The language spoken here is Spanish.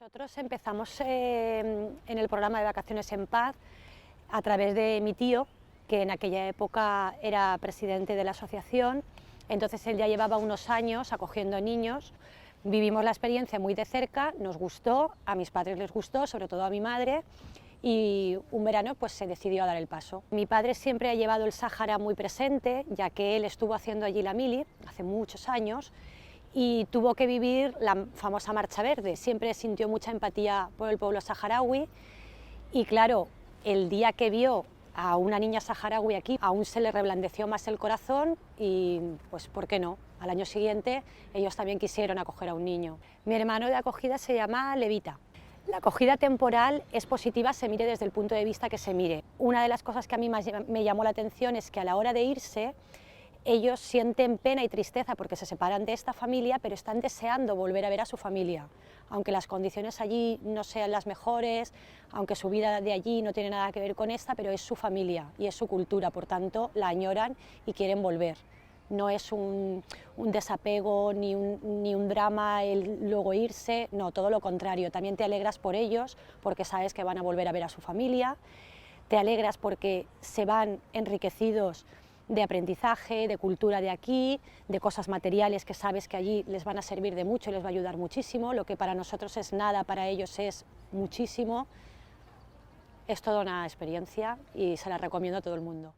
Nosotros empezamos en el programa de Vacaciones en Paz a través de mi tío, que en aquella época era presidente de la asociación. Entonces él ya llevaba unos años acogiendo niños. Vivimos la experiencia muy de cerca, nos gustó, a mis padres les gustó, sobre todo a mi madre, y un verano pues se decidió a dar el paso. Mi padre siempre ha llevado el Sáhara muy presente, ya que él estuvo haciendo allí la mili hace muchos años y tuvo que vivir la famosa Marcha Verde. Siempre sintió mucha empatía por el pueblo saharaui y claro, el día que vio a una niña saharaui aquí, aún se le reblandeció más el corazón y pues ¿por qué no? Al año siguiente ellos también quisieron acoger a un niño. Mi hermano de acogida se llama Levita. La acogida temporal es positiva, se mire desde el punto de vista que se mire. Una de las cosas que a mí me llamó la atención es que a la hora de irse, ellos sienten pena y tristeza porque se separan de esta familia, pero están deseando volver a ver a su familia. Aunque las condiciones allí no sean las mejores, aunque su vida de allí no tiene nada que ver con esta, pero es su familia y es su cultura, por tanto la añoran y quieren volver. No es un desapego ni un drama el luego irse, no, todo lo contrario. También te alegras por ellos porque sabes que van a volver a ver a su familia, te alegras porque se van enriquecidos de aprendizaje, de cultura de aquí, de cosas materiales que sabes que allí les van a servir de mucho y les va a ayudar muchísimo. Lo que para nosotros es nada, para ellos es muchísimo. Es toda una experiencia y se la recomiendo a todo el mundo.